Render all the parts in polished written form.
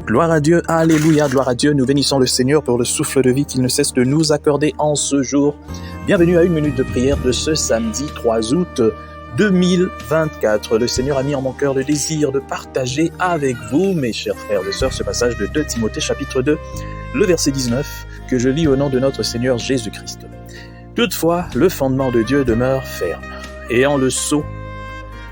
Gloire à Dieu, alléluia, gloire à Dieu. Nous bénissons le Seigneur pour le souffle de vie qu'il ne cesse de nous accorder en ce jour. Bienvenue à une minute de prière de ce samedi 3 août 2024. Le Seigneur a mis en mon cœur le désir de partager avec vous, mes chers frères et sœurs, ce passage de 2 Timothée chapitre 2, le verset 19, que je lis au nom de notre Seigneur Jésus-Christ. Toutefois, le fondement de Dieu demeure ferme. Et en le sceau,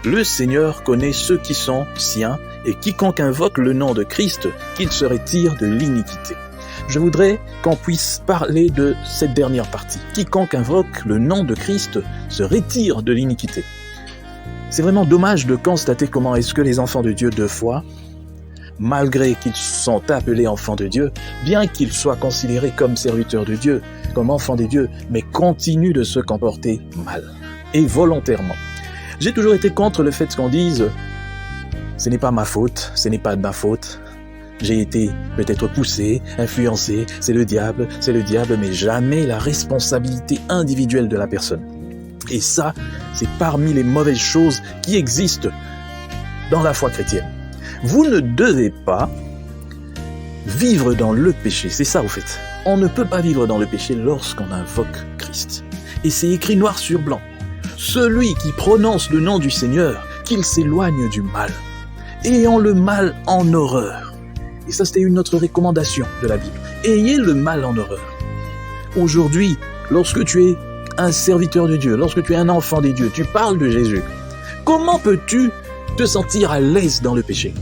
le Seigneur connaît ceux qui sont siens, et quiconque invoque le nom de Christ, qu'il se retire de l'iniquité. Je voudrais qu'on puisse parler de cette dernière partie. Quiconque invoque le nom de Christ se retire de l'iniquité. C'est vraiment dommage de constater comment est-ce que les enfants de Dieu de foi, malgré qu'ils sont appelés enfants de Dieu, bien qu'ils soient considérés comme serviteurs de Dieu, comme enfants de Dieu, mais continuent de se comporter mal, et volontairement. J'ai toujours été contre le fait qu'on dise « ce n'est pas ma faute, ce n'est pas de ma faute, j'ai été peut-être poussé, influencé, c'est le diable, mais jamais la responsabilité individuelle de la personne. » Et ça, c'est parmi les mauvaises choses qui existent dans la foi chrétienne. Vous ne devez pas vivre dans le péché, c'est ça au fait. On ne peut pas vivre dans le péché lorsqu'on invoque Christ. Et c'est écrit noir sur blanc. Celui qui prononce le nom du Seigneur, qu'il s'éloigne du mal. Ayons le mal en horreur. Et ça, c'était une autre recommandation de la Bible. Ayez le mal en horreur. Aujourd'hui, lorsque tu es un serviteur de Dieu, lorsque tu es un enfant de Dieu, tu parles de Jésus. Comment peux-tu te sentir à l'aise dans le péché?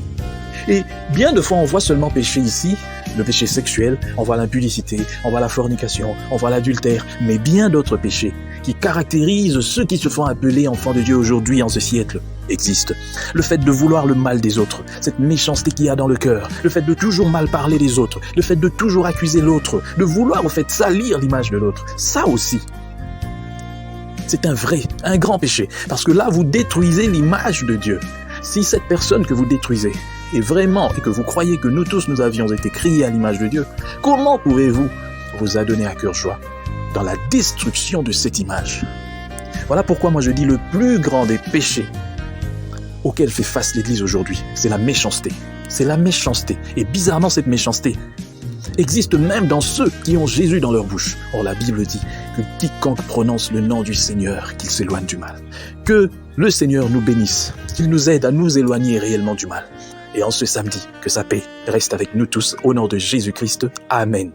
Et bien de fois, on voit seulement péché ici, le péché sexuel, on voit l'impudicité, on voit la fornication, on voit l'adultère, mais bien d'autres péchés qui caractérisent ceux qui se font appeler enfants de Dieu aujourd'hui en ce siècle existent. Le fait de vouloir le mal des autres, cette méchanceté qu'il y a dans le cœur, le fait de toujours mal parler des autres, le fait de toujours accuser l'autre, de vouloir au fait salir l'image de l'autre, ça aussi, c'est un grand péché, parce que là, vous détruisez l'image de Dieu. Si cette personne que vous détruisez est vraiment, et que vous croyez que nous tous nous avions été créés à l'image de Dieu, comment pouvez-vous vous adonner à cœur joie dans la destruction de cette image? Voilà pourquoi moi je dis le plus grand des péchés auxquels fait face l'Église aujourd'hui, c'est la méchanceté. C'est la méchanceté. Et bizarrement, cette méchanceté existe même dans ceux qui ont Jésus dans leur bouche. Or, la Bible dit que quiconque prononce le nom du Seigneur, qu'il s'éloigne du mal. Que le Seigneur nous bénisse, qu'il nous aide à nous éloigner réellement du mal. Et en ce samedi, que sa paix reste avec nous tous, au nom de Jésus-Christ. Amen.